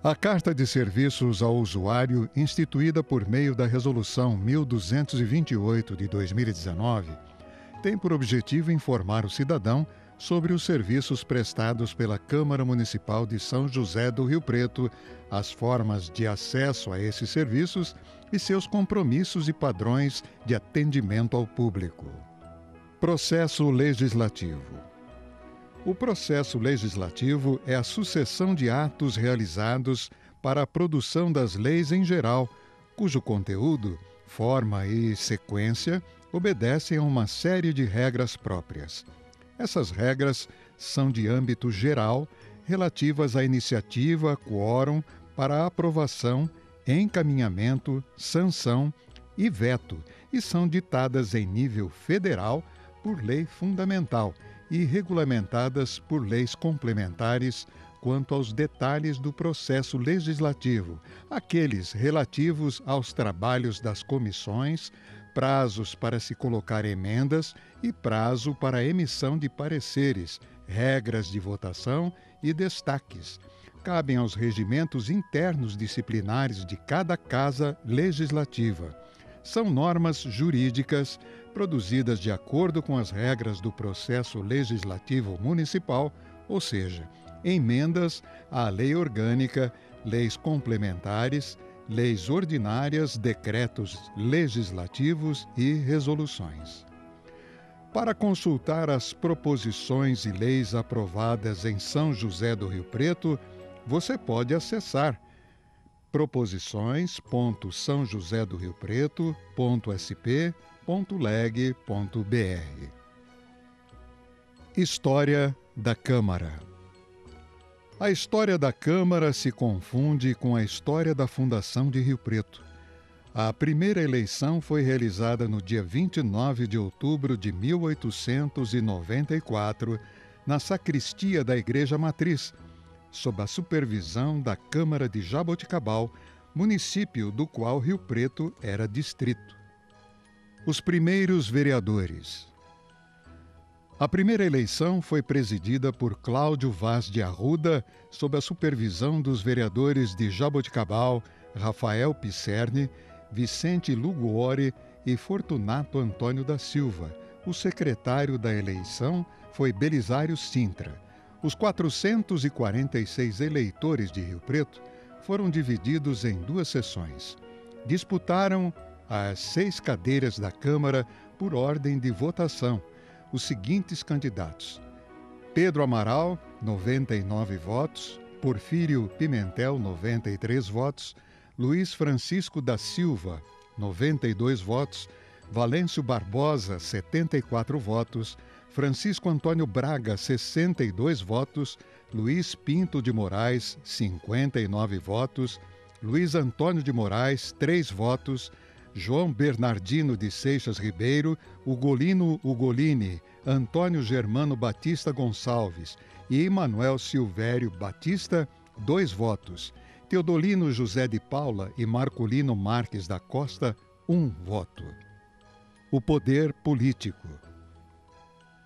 A Carta de Serviços ao Usuário, instituída por meio da Resolução 1228 de 2019, tem por objetivo informar o cidadão sobre os serviços prestados pela Câmara Municipal de São José do Rio Preto, as formas de acesso a esses serviços e seus compromissos e padrões de atendimento ao público. Processo legislativo. O processo legislativo é a sucessão de atos realizados para a produção das leis em geral, cujo conteúdo, forma e sequência obedecem a uma série de regras próprias. Essas regras são de âmbito geral, relativas à iniciativa, quórum, para aprovação, encaminhamento, sanção e veto, e são ditadas em nível federal por lei fundamental e regulamentadas por leis complementares quanto aos detalhes do processo legislativo, aqueles relativos aos trabalhos das comissões, prazos para se colocar emendas e prazo para a emissão de pareceres, regras de votação e destaques. Cabem aos regimentos internos disciplinares de cada casa legislativa. São normas jurídicas produzidas de acordo com as regras do processo legislativo municipal, ou seja, emendas à lei orgânica, leis complementares, leis ordinárias, decretos legislativos e resoluções. Para consultar as proposições e leis aprovadas em São José do Rio Preto, você pode acessar proposições.sãojosé-do-rio-preto.sp.leg.br. História da Câmara. A história da Câmara se confunde com a história da fundação de Rio Preto. A primeira eleição foi realizada no dia 29 de outubro de 1894, na sacristia da Igreja Matriz, sob a supervisão da Câmara de Jaboticabal, município do qual Rio Preto era distrito. Os primeiros vereadores. A primeira eleição foi presidida por Cláudio Vaz de Arruda, sob a supervisão dos vereadores de Jaboticabal, Rafael Pisserni, Vicente Luguori e Fortunato Antônio da Silva. O secretário da eleição foi Belisário Sintra. Os 446 eleitores de Rio Preto foram divididos em duas sessões. Disputaram as 6 cadeiras da Câmara por ordem de votação os seguintes candidatos: Pedro Amaral, 99 votos, Porfírio Pimentel, 93 votos, Luiz Francisco da Silva, 92 votos, Valêncio Barbosa, 74 votos, Francisco Antônio Braga, 62 votos, Luiz Pinto de Moraes, 59 votos, Luiz Antônio de Moraes, 3 votos, João Bernardino de Seixas Ribeiro, Ugolino Ugolini, Antônio Germano Batista Gonçalves e Emanuel Silvério Batista, 2 votos, Teodolino José de Paula e Marcolino Marques da Costa, 1 voto. O poder político.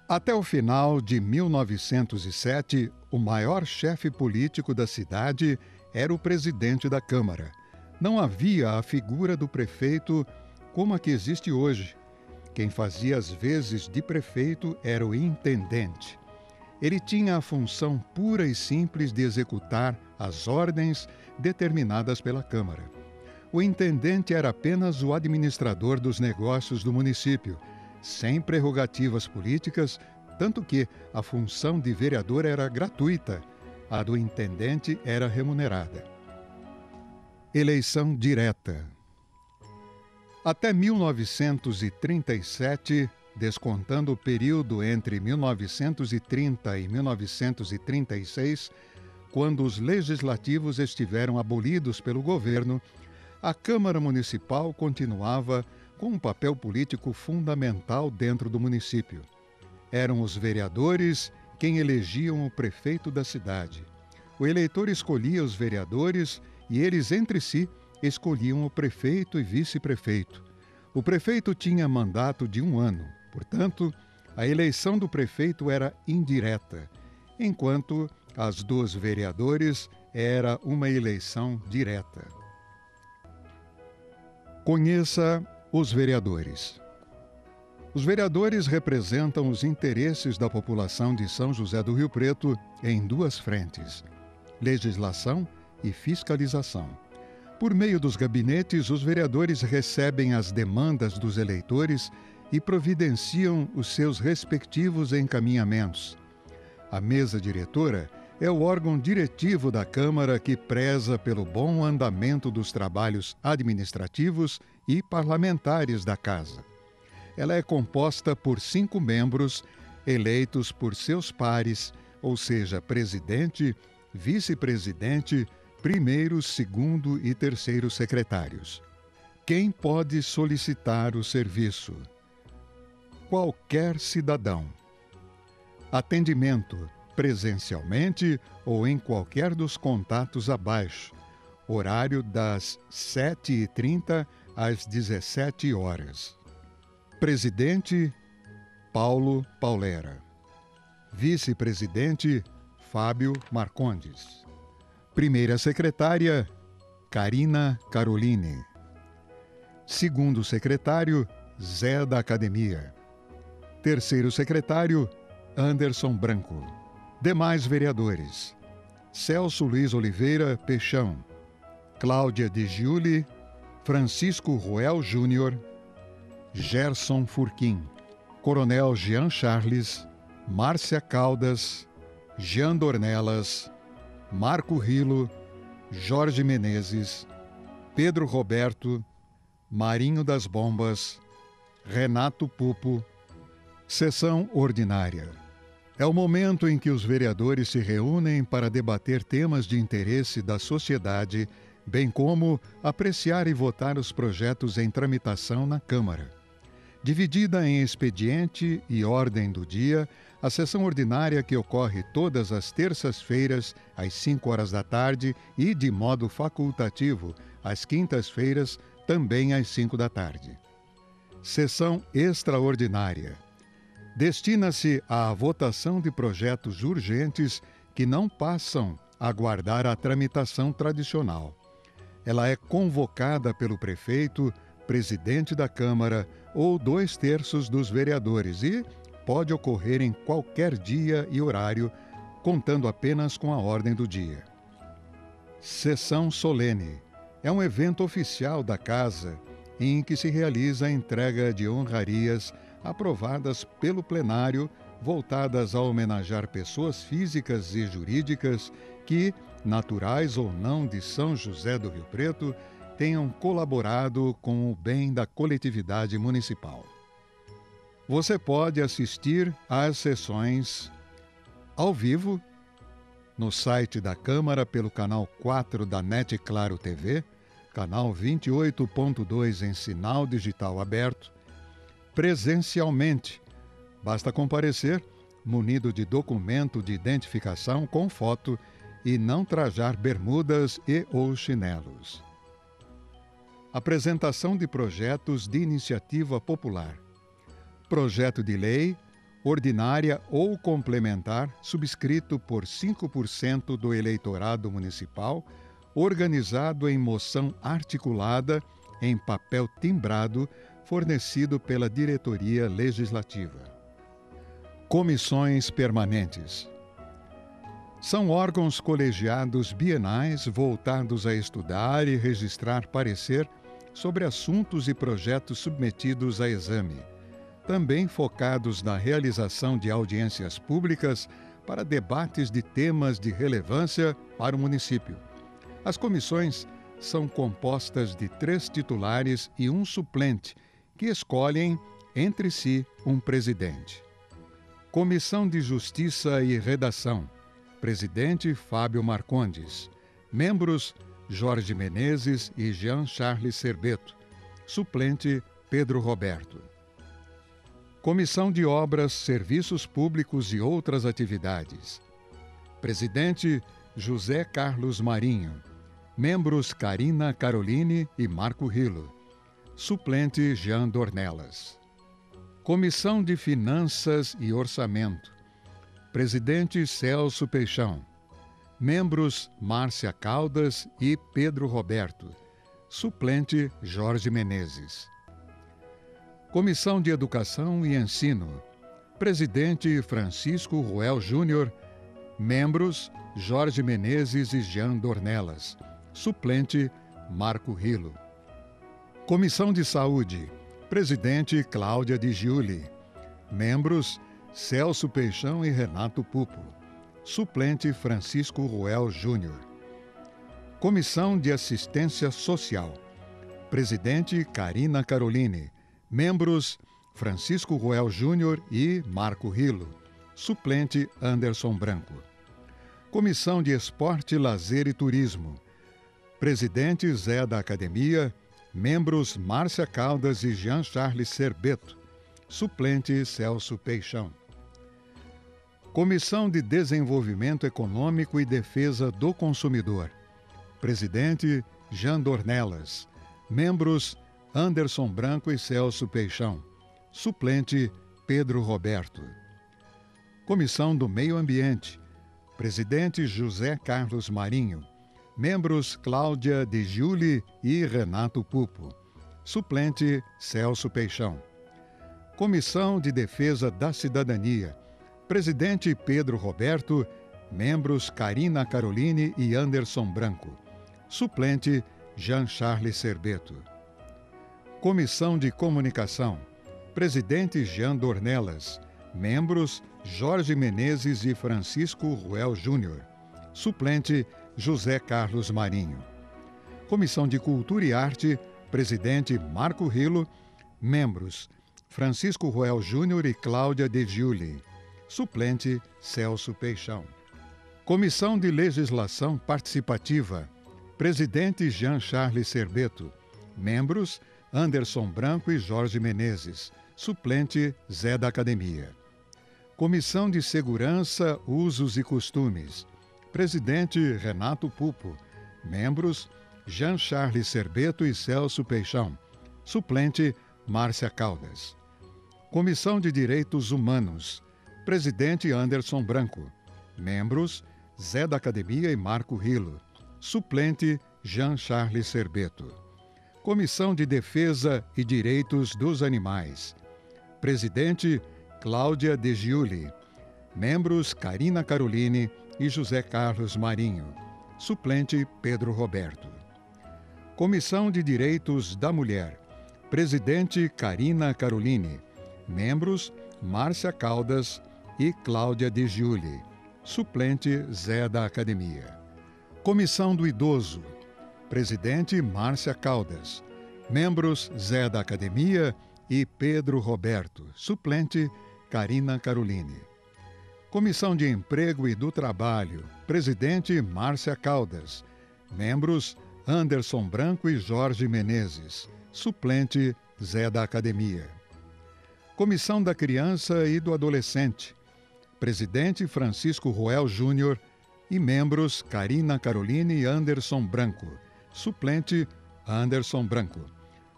Até o final de 1907, o maior chefe político da cidade era o presidente da Câmara. Não havia a figura do prefeito como a que existe hoje. Quem fazia as vezes de prefeito era o intendente. Ele tinha a função pura e simples de executar as ordens determinadas pela Câmara. O intendente era apenas o administrador dos negócios do município, sem prerrogativas políticas, tanto que a função de vereador era gratuita, a do intendente era remunerada. Eleição direta. Até 1937, descontando o período entre 1930 e 1936, quando os legislativos estiveram abolidos pelo governo, a Câmara Municipal continuava com um papel político fundamental dentro do município. Eram os vereadores quem elegiam o prefeito da cidade. O eleitor escolhia os vereadores e eles entre si escolhiam o prefeito e vice-prefeito. O prefeito tinha mandato de 1 ano, portanto, a eleição do prefeito era indireta, enquanto as dos vereadores era uma eleição direta. Conheça os vereadores. Os vereadores representam os interesses da população de São José do Rio Preto em duas frentes: legislação e fiscalização. Por meio dos gabinetes, os vereadores recebem as demandas dos eleitores e providenciam os seus respectivos encaminhamentos. A mesa diretora é o órgão diretivo da Câmara que preza pelo bom andamento dos trabalhos administrativos e parlamentares da Casa. Ela é composta por 5 membros, eleitos por seus pares, ou seja, presidente, vice-presidente, primeiro, segundo e terceiro secretários. Quem pode solicitar o serviço? Qualquer cidadão. Atendimento presencialmente ou em qualquer dos contatos abaixo. Horário das 7h30 às 17 horas. Presidente, Paulo Paulera. Vice-presidente, Fábio Marcondes. Primeira secretária, Carina Caroline. Segundo secretário, Zé da Academia. Terceiro secretário, Anderson Branco. Demais vereadores: Celso Luiz Oliveira Peixão, Cláudia de Giuli, Francisco Ruel Júnior, Gerson Furquim, Coronel Jean Charles, Márcia Caldas, Jean Dornelas, Marco Rilo, Jorge Menezes, Pedro Roberto, Marinho das Bombas, Renato Pupo. Sessão ordinária. É o momento em que os vereadores se reúnem para debater temas de interesse da sociedade, bem como apreciar e votar os projetos em tramitação na Câmara. Dividida em expediente e ordem do dia, a sessão ordinária, que ocorre todas as terças-feiras, às 5 horas da tarde, e de modo facultativo, às quintas-feiras, também às 5 da tarde. Sessão extraordinária. Destina-se à votação de projetos urgentes que não passam a aguardar a tramitação tradicional. Ela é convocada pelo prefeito, presidente da Câmara ou 2/3 dos vereadores e pode ocorrer em qualquer dia e horário, contando apenas com a ordem do dia. Sessão solene. É um evento oficial da Casa em que se realiza a entrega de honrarias aprovadas pelo plenário, voltadas a homenagear pessoas físicas e jurídicas que, naturais ou não de São José do Rio Preto, tenham colaborado com o bem da coletividade municipal. Você pode assistir às sessões ao vivo no site da Câmara pelo canal 4 da NET Claro TV, canal 28.2 em sinal digital aberto, presencialmente. Basta comparecer munido de documento de identificação com foto e não trajar bermudas e ou chinelos. Apresentação de projetos de iniciativa popular. Projeto de lei, ordinária ou complementar, subscrito por 5% do eleitorado municipal, organizado em moção articulada, em papel timbrado, fornecido pela Diretoria Legislativa. Comissões permanentes. São órgãos colegiados bienais voltados a estudar e registrar parecer sobre assuntos e projetos submetidos a exame, também focados na realização de audiências públicas para debates de temas de relevância para o município. As comissões são compostas de 3 titulares e um suplente, que escolhem entre si um presidente. Comissão de Justiça e Redação. Presidente Fábio Marcondes. Membros Jorge Menezes e Jean Charles Serbeto. Suplente Pedro Roberto. Comissão de Obras, Serviços Públicos e Outras Atividades. Presidente José Carlos Marinho. Membros Carina Caroline e Marco Rilo. Suplente Jean Dornelas. Comissão de Finanças e Orçamento. Presidente Celso Peixão. Membros: Márcia Caldas e Pedro Roberto. Suplente: Jorge Menezes. Comissão de Educação e Ensino. Presidente: Francisco Ruel Júnior. Membros: Jorge Menezes e Jean Dornelas. Suplente: Marco Rilo. Comissão de Saúde. Presidente: Cláudia de Giuli. Membros: Celso Peixão e Renato Pupo. Suplente: Francisco Ruel Júnior. Comissão de Assistência Social. Presidente: Carina Caroline. Membros: Francisco Ruel Júnior e Marco Rilo. Suplente: Anderson Branco. Comissão de Esporte, Lazer e Turismo. Presidente: Zé da Academia. Membros: Márcia Caldas e Jean Charles Serbeto. Suplente: Celso Peixão. Comissão de Desenvolvimento Econômico e Defesa do Consumidor. Presidente: Jean Dornelas. Membros: Anderson Branco e Celso Peixão. Suplente: Pedro Roberto. Comissão do Meio Ambiente. Presidente: José Carlos Marinho. Membros: Cláudia de Giuli e Renato Pupo. Suplente: Celso Peixão. Comissão de Defesa da Cidadania. Presidente: Pedro Roberto. Membros: Carina Caroline e Anderson Branco. Suplente: Jean Charles Serbeto. Comissão de Comunicação. Presidente: Jean Dornelas. Membros: Jorge Menezes e Francisco Ruel Júnior. Suplente: José Carlos Marinho. Comissão de Cultura e Arte. Presidente: Marco Rilo. Membros: Francisco Ruel Júnior e Cláudia de Giuli. Suplente: Celso Peixão. Comissão de Legislação Participativa. Presidente: Jean Charles Serbeto. Membros: Anderson Branco e Jorge Menezes. Suplente: Zé da Academia. Comissão de Segurança, Usos e Costumes. Presidente: Renato Pupo. Membros: Jean Charles Serbeto e Celso Peixão. Suplente: Márcia Caldas. Comissão de Direitos Humanos. Presidente: Anderson Branco. Membros: Zé da Academia e Marco Rilo. Suplente: Jean Charles Serbeto. Comissão de Defesa e Direitos dos Animais. Presidente: Cláudia de Giuli. Membros: Carina Caroline e José Carlos Marinho. Suplente: Pedro Roberto. Comissão de Direitos da Mulher. Presidente: Carina Caroline. Membros: Márcia Caldas e Cláudia de Giuli. Suplente: Zé da Academia. Comissão do Idoso. Presidente: Márcia Caldas. Membros: Zé da Academia e Pedro Roberto. Suplente: Carina Caroline. Comissão de Emprego e do Trabalho. Presidente: Márcia Caldas. Membros: Anderson Branco e Jorge Menezes. Suplente: Zé da Academia. Comissão da Criança e do Adolescente. Presidente: Francisco Ruel Júnior e membros: Carina Caroline e Anderson Branco. Suplente: Anderson Branco.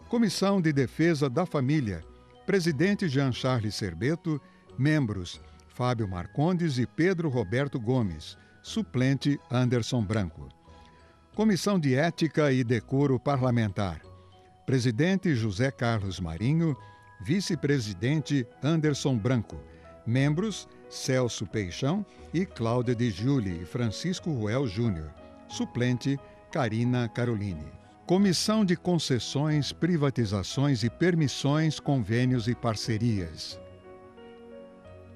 Comissão de Defesa da Família. Presidente: Jean Charles Serbeto. Membros: Fábio Marcondes e Pedro Roberto Gomes. Suplente: Anderson Branco. Comissão de Ética e Decoro Parlamentar. Presidente: José Carlos Marinho. Vice-presidente: Anderson Branco. Membros: Celso Peixão e Cláudia de Giuli e Francisco Ruel Júnior. Suplente: Carina Caroline. Comissão de Concessões, Privatizações e Permissões, Convênios e Parcerias.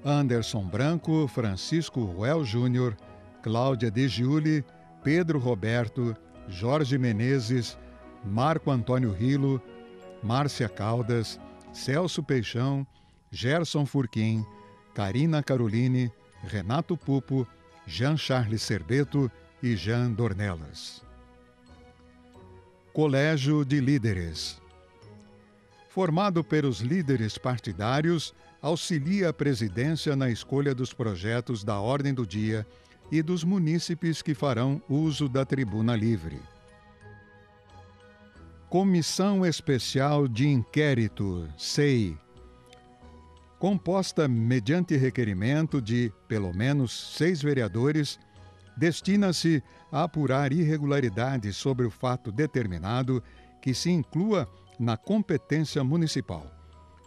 Anderson Branco, Francisco Ruel Júnior, Cláudia de Giuli, Pedro Roberto, Jorge Menezes, Marco Antônio Rilo, Márcia Caldas, Celso Peixão, Gerson Furquim, Carina Caroline, Renato Pupo, Jean Charles Serbeto e Jean Dornelas. Colégio de Líderes. Formado pelos líderes partidários, auxilia a presidência na escolha dos projetos da ordem do dia e dos munícipes que farão uso da tribuna livre. Comissão Especial de Inquérito, SEI. Composta mediante requerimento de, pelo menos, 6 vereadores, destina-se a apurar irregularidades sobre o fato determinado que se inclua na competência municipal.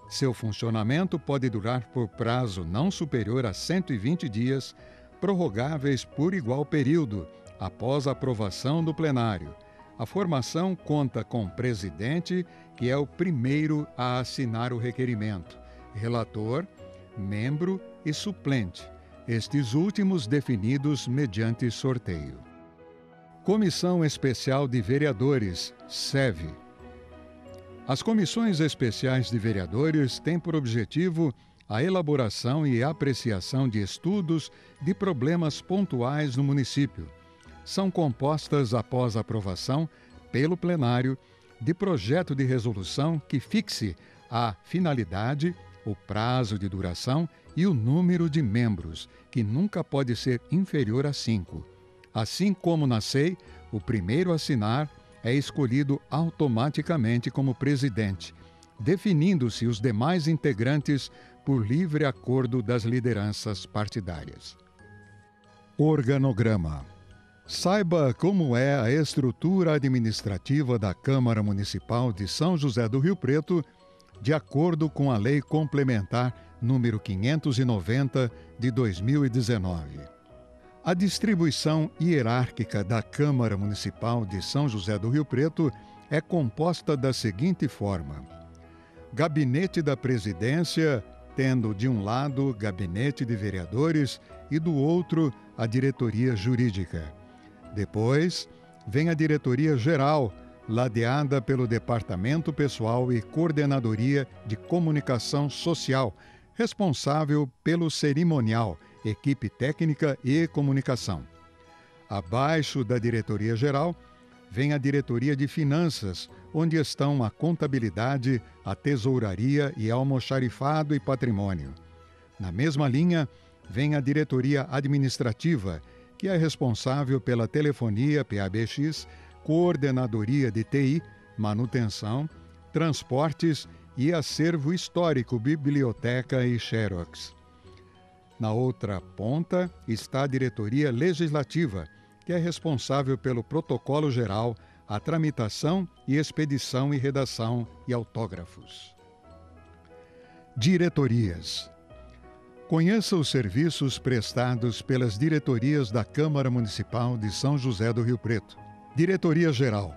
Seu funcionamento pode durar por prazo não superior a 120 dias, prorrogáveis por igual período, após a aprovação do plenário. A formação conta com presidente, que é o primeiro a assinar o requerimento, relator, membro e suplente, estes últimos definidos mediante sorteio. Comissão Especial de Vereadores, SEV. As comissões especiais de vereadores têm por objetivo a elaboração e apreciação de estudos de problemas pontuais no município. São compostas após aprovação, pelo plenário, de projeto de resolução que fixe a finalidade, o prazo de duração e o número de membros, que nunca pode ser inferior a 5. Assim como na SEI, o primeiro a assinar é escolhido automaticamente como presidente, definindo-se os demais integrantes por livre acordo das lideranças partidárias. Organograma. Saiba como é a estrutura administrativa da Câmara Municipal de São José do Rio Preto, de acordo com a Lei Complementar número 590 de 2019. A distribuição hierárquica da Câmara Municipal de São José do Rio Preto é composta da seguinte forma: Gabinete da Presidência, tendo de um lado Gabinete de Vereadores e do outro a Diretoria Jurídica. Depois, vem a Diretoria Geral, ladeada pelo Departamento Pessoal e Coordenadoria de Comunicação Social, responsável pelo cerimonial, equipe técnica e comunicação. Abaixo da Diretoria Geral, vem a Diretoria de Finanças, onde estão a Contabilidade, a Tesouraria e Almoxarifado e Patrimônio. Na mesma linha, vem a Diretoria Administrativa, que é responsável pela telefonia PABX, Coordenadoria de TI, Manutenção, Transportes e Acervo Histórico, Biblioteca e Xerox. Na outra ponta está a Diretoria Legislativa, que é responsável pelo protocolo geral, a tramitação e expedição e redação e autógrafos. Diretorias. Conheça os serviços prestados pelas diretorias da Câmara Municipal de São José do Rio Preto. Diretoria Geral.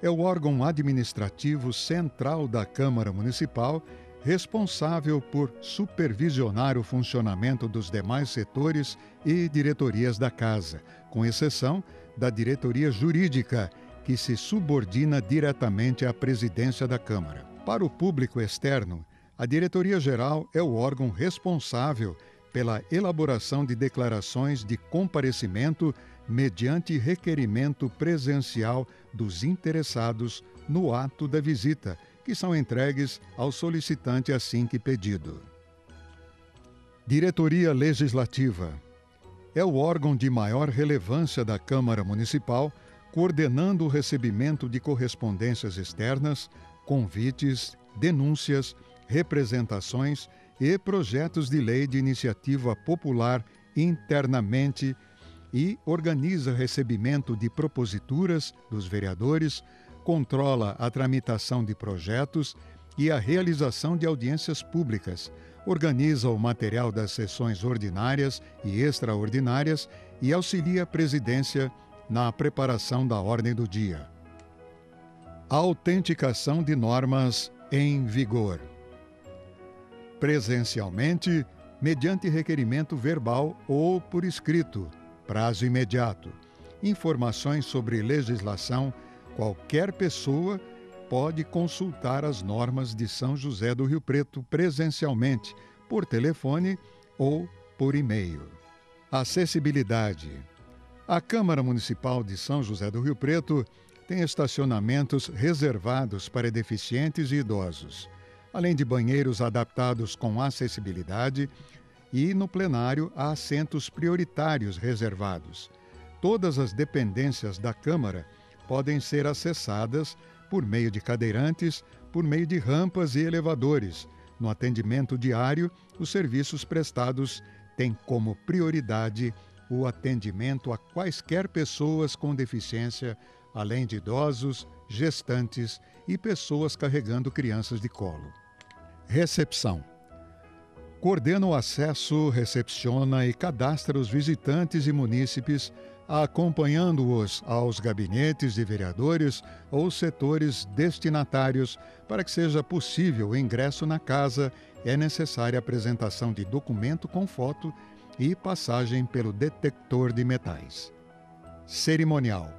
É o órgão administrativo central da Câmara Municipal, responsável por supervisionar o funcionamento dos demais setores e diretorias da Casa, com exceção da Diretoria Jurídica, que se subordina diretamente à presidência da Câmara. Para o público externo, a Diretoria Geral é o órgão responsável pela elaboração de declarações de comparecimento mediante requerimento presencial dos interessados no ato da visita, que são entregues ao solicitante assim que pedido. Diretoria Legislativa. É o órgão de maior relevância da Câmara Municipal, coordenando o recebimento de correspondências externas, convites, denúncias, representações e projetos de lei de iniciativa popular internamente e organiza recebimento de proposituras dos vereadores, controla a tramitação de projetos e a realização de audiências públicas, organiza o material das sessões ordinárias e extraordinárias e auxilia a presidência na preparação da ordem do dia. A autenticação de normas em vigor. Presencialmente, mediante requerimento verbal ou por escrito, prazo imediato. Informações sobre legislação, qualquer pessoa pode consultar as normas de São José do Rio Preto presencialmente, por telefone ou por e-mail. Acessibilidade. A Câmara Municipal de São José do Rio Preto tem estacionamentos reservados para deficientes e idosos, além de banheiros adaptados com acessibilidade, e no plenário há assentos prioritários reservados. Todas as dependências da Câmara podem ser acessadas por meio de cadeirantes, por meio de rampas e elevadores. No atendimento diário, os serviços prestados têm como prioridade o atendimento a quaisquer pessoas com deficiência, além de idosos, gestantes e pessoas carregando crianças de colo. Recepção. Coordena o acesso, recepciona e cadastra os visitantes e munícipes, acompanhando-os aos gabinetes de vereadores ou setores destinatários. Para que seja possível o ingresso na casa, é necessária a apresentação de documento com foto e passagem pelo detector de metais. Cerimonial.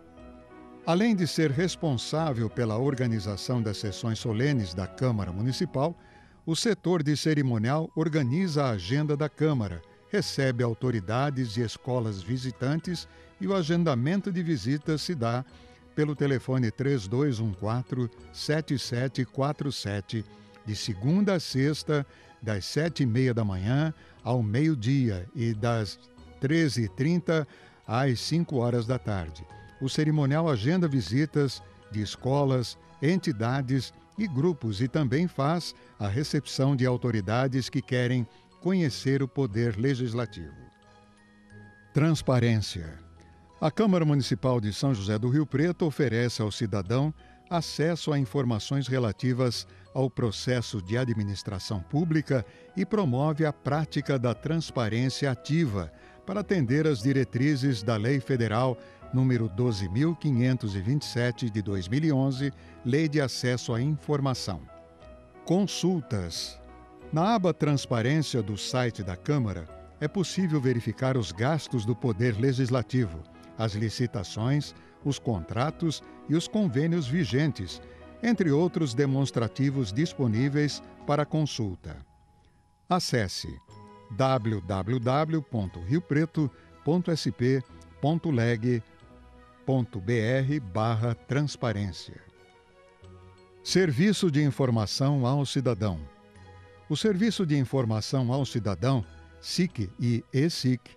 Além de ser responsável pela organização das sessões solenes da Câmara Municipal, o setor de cerimonial organiza a agenda da Câmara, recebe autoridades e escolas visitantes e o agendamento de visitas se dá pelo telefone 3214-7747, de segunda a sexta, das 7h30 da manhã ao meio-dia e das 13h30 às 5h da tarde. O cerimonial agenda visitas de escolas, entidades e grupos e também faz a recepção de autoridades que querem conhecer o poder legislativo. Transparência. A Câmara Municipal de São José do Rio Preto oferece ao cidadão acesso a informações relativas ao processo de administração pública e promove a prática da transparência ativa para atender às diretrizes da Lei Federal número 12.527 de 2011, Lei de Acesso à Informação. Consultas. Na aba Transparência do site da Câmara, é possível verificar os gastos do Poder Legislativo, as licitações, os contratos e os convênios vigentes, entre outros demonstrativos disponíveis para consulta. Acesse www.riopreto.sp.leg.br/transparência. Serviço de Informação ao Cidadão. O Serviço de Informação ao Cidadão, SIC e eSIC,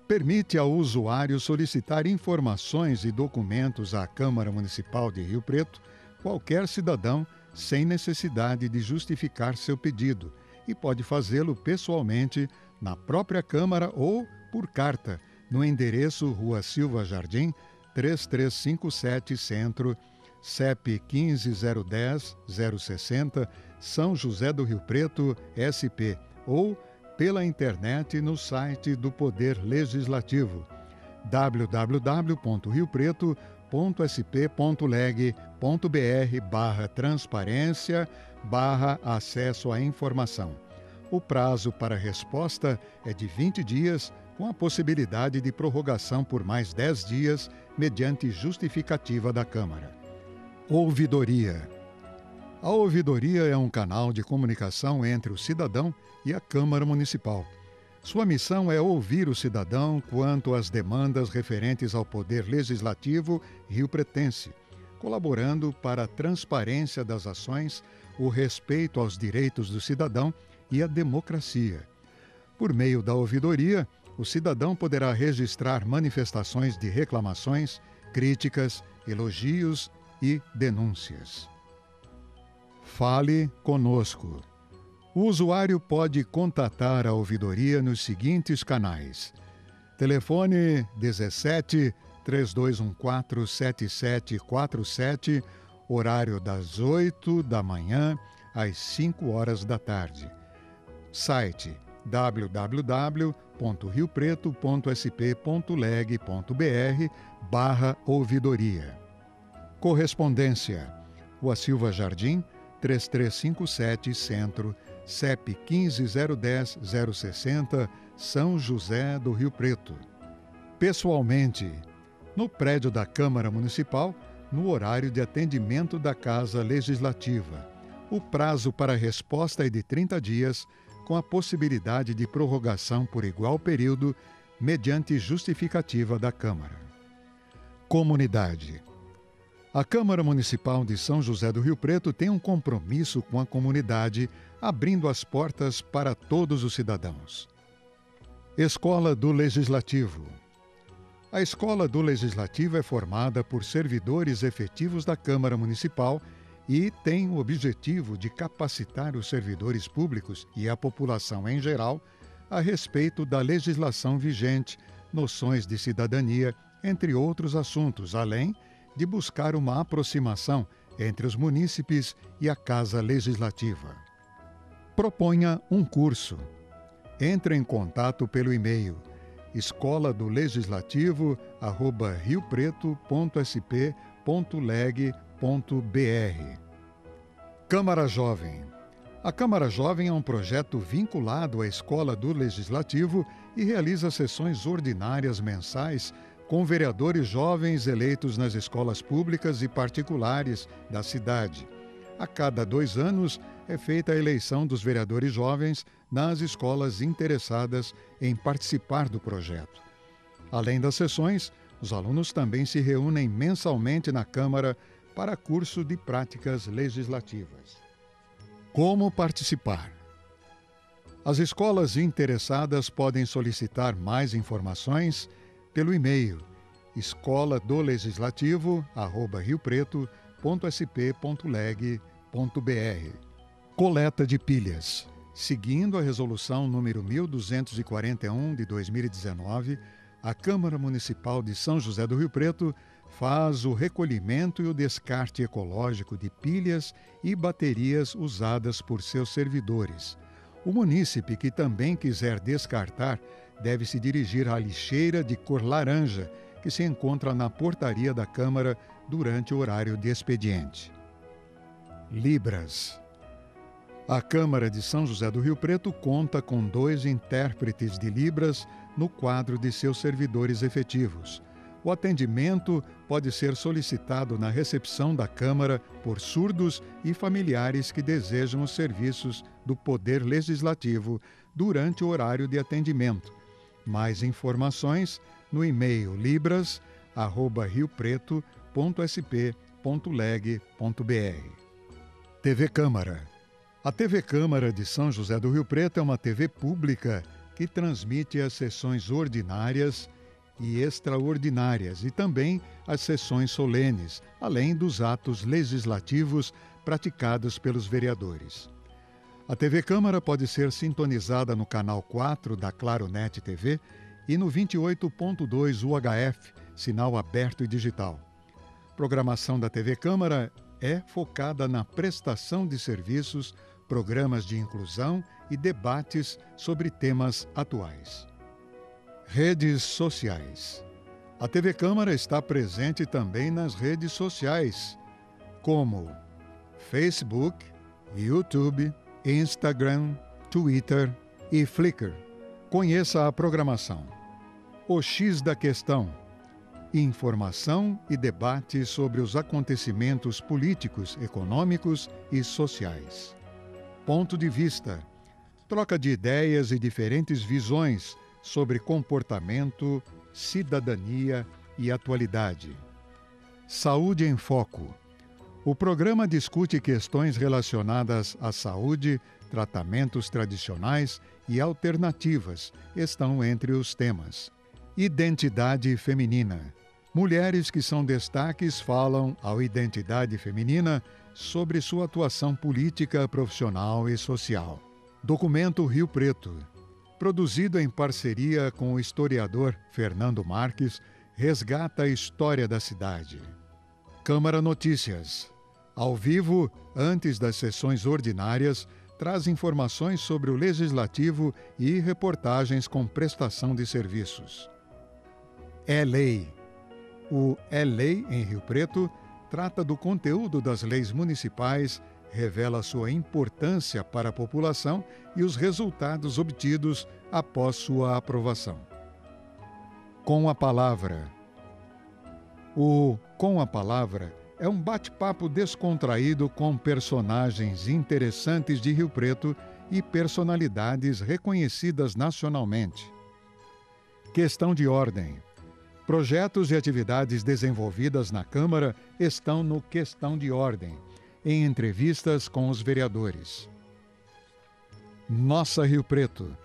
permite ao usuário solicitar informações e documentos à Câmara Municipal de Rio Preto, qualquer cidadão, sem necessidade de justificar seu pedido, e pode fazê-lo pessoalmente na própria Câmara ou por carta, no endereço Rua Silva Jardim, 3357 Centro, CEP 15010060, São José do Rio Preto, SP, ou pela internet no site do Poder Legislativo, www.riopreto.sp.leg.br/transparência/acesso à informação. O prazo para resposta é de 20 dias, com a possibilidade de prorrogação por mais 10 dias, mediante justificativa da Câmara. Ouvidoria. A ouvidoria é um canal de comunicação entre o cidadão e a Câmara Municipal. Sua missão é ouvir o cidadão quanto às demandas referentes ao Poder Legislativo riopretense, colaborando para a transparência das ações, o respeito aos direitos do cidadão e a democracia. Por meio da ouvidoria, o cidadão poderá registrar manifestações de reclamações, críticas, elogios e denúncias. Fale conosco. O usuário pode contatar a ouvidoria nos seguintes canais: telefone 17 3214 7747, horário das 8 da manhã às 5h da tarde. Site www.riopreto.sp.leg.br/ouvidoria. Correspondência: Rua Silva Jardim, 3357 Centro, CEP 15010060, São José do Rio Preto. Pessoalmente, no prédio da Câmara Municipal, no horário de atendimento da Casa Legislativa. O prazo para resposta é de 30 dias, com a possibilidade de prorrogação por igual período, mediante justificativa da Câmara. Comunidade. A Câmara Municipal de São José do Rio Preto tem um compromisso com a comunidade, abrindo as portas para todos os cidadãos. Escola do Legislativo. A Escola do Legislativo é formada por servidores efetivos da Câmara Municipal e tem o objetivo de capacitar os servidores públicos e a população em geral a respeito da legislação vigente, noções de cidadania, entre outros assuntos, além de buscar uma aproximação entre os munícipes e a Casa Legislativa. Proponha um curso. Entre em contato pelo e-mail escola-do-legislativo@riopreto.sp.leg.br. Câmara Jovem. A Câmara Jovem é um projeto vinculado à Escola do Legislativo e realiza sessões ordinárias mensais com vereadores jovens eleitos nas escolas públicas e particulares da cidade. A cada 2 anos é feita a eleição dos vereadores jovens nas escolas interessadas em participar do projeto. Além das sessões, os alunos também se reúnem mensalmente na Câmara para curso de práticas legislativas. Como participar? As escolas interessadas podem solicitar mais informações pelo e-mail escola-do-legislativo@riopreto.sp.leg.br. Coleta de pilhas. Seguindo a resolução número 1241 de 2019, a Câmara Municipal de São José do Rio Preto faz o recolhimento e o descarte ecológico de pilhas e baterias usadas por seus servidores. O munícipe que também quiser descartar deve se dirigir à lixeira de cor laranja, que se encontra na portaria da Câmara durante o horário de expediente. Libras. A Câmara de São José do Rio Preto conta com 2 intérpretes de Libras no quadro de seus servidores efetivos. O atendimento pode ser solicitado na recepção da Câmara por surdos e familiares que desejam os serviços do Poder Legislativo durante o horário de atendimento. Mais informações no e-mail libras@riopreto.sp.leg.br. TV Câmara. A TV Câmara de São José do Rio Preto é uma TV pública que transmite as sessões ordinárias e extraordinárias e também as sessões solenes, além dos atos legislativos praticados pelos vereadores. A TV Câmara pode ser sintonizada no canal 4 da Claronet TV e no 28.2 UHF, sinal aberto e digital. A programação da TV Câmara é focada na prestação de serviços, programas de inclusão e debates sobre temas atuais. Redes sociais. A TV Câmara está presente também nas redes sociais, como Facebook, YouTube, Instagram, Twitter e Flickr. Conheça a programação. O X da Questão. Informação e debate sobre os acontecimentos políticos, econômicos e sociais. Ponto de vista. Troca de ideias e diferentes visões sobre comportamento, cidadania e atualidade. Saúde em Foco. O programa discute questões relacionadas à saúde, tratamentos tradicionais e alternativas estão entre os temas. Identidade feminina. Mulheres que são destaques falam ao Identidade Feminina sobre sua atuação política, profissional e social. Documento Rio Preto. Produzido em parceria com o historiador Fernando Marques, resgata a história da cidade. Câmara Notícias. Ao vivo, antes das sessões ordinárias, traz informações sobre o Legislativo e reportagens com prestação de serviços. É Lei. O É Lei em Rio Preto trata do conteúdo das leis municipais, revela sua importância para a população e os resultados obtidos após sua aprovação. Com a Palavra. O Com a Palavra é um bate-papo descontraído com personagens interessantes de Rio Preto e personalidades reconhecidas nacionalmente. Questão de ordem. Projetos e atividades desenvolvidas na Câmara estão no Questão de Ordem, em entrevistas com os vereadores. Nossa Rio Preto.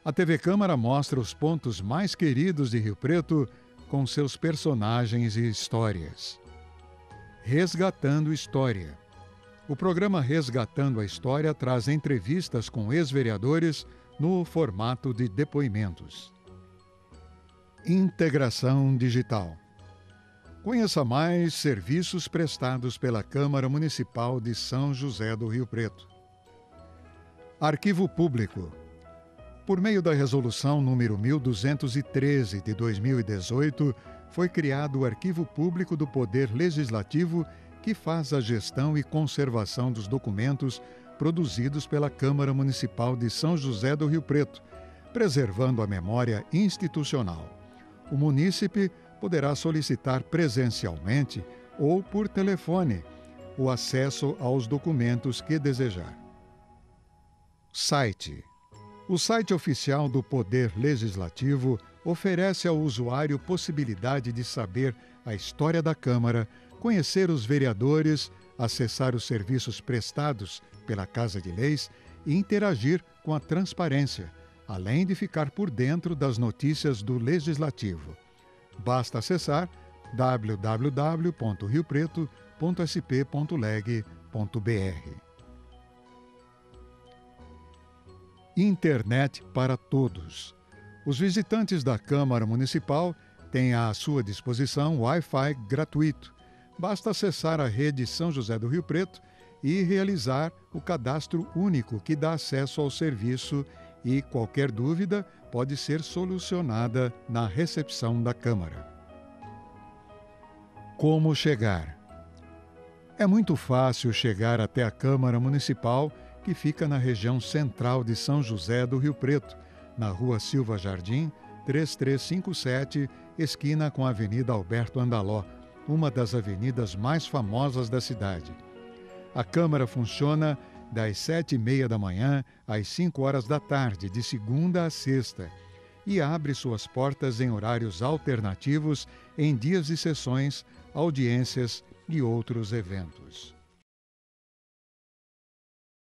A TV Câmara mostra os pontos mais queridos de Rio Preto com seus personagens e histórias. Resgatando História. O programa Resgatando a História traz entrevistas com ex-vereadores no formato de depoimentos. Integração digital. Conheça mais serviços prestados pela Câmara Municipal de São José do Rio Preto. Arquivo Público. Por meio da Resolução número 1213 de 2018, foi criado o Arquivo Público do Poder Legislativo, que faz a gestão e conservação dos documentos produzidos pela Câmara Municipal de São José do Rio Preto, preservando a memória institucional. O munícipe poderá solicitar presencialmente ou por telefone o acesso aos documentos que desejar. Site. O site oficial do Poder Legislativo oferece ao usuário possibilidade de saber a história da Câmara, conhecer os vereadores, acessar os serviços prestados pela Casa de Leis e interagir com a transparência, além de ficar por dentro das notícias do Legislativo. Basta acessar www.riopreto.sp.leg.br. Internet para todos. Os visitantes da Câmara Municipal têm à sua disposição Wi-Fi gratuito. Basta acessar a rede São José do Rio Preto e realizar o cadastro único que dá acesso ao serviço, e qualquer dúvida pode ser solucionada na recepção da Câmara. Como chegar? É muito fácil chegar até a Câmara Municipal, que fica na região central de São José do Rio Preto, na Rua Silva Jardim, 3357, esquina com a Avenida Alberto Andaló, uma das avenidas mais famosas da cidade. A Câmara funciona das 7h30 da manhã às 5 horas da tarde, de segunda a sexta, e abre suas portas em horários alternativos em dias de sessões, audiências e outros eventos.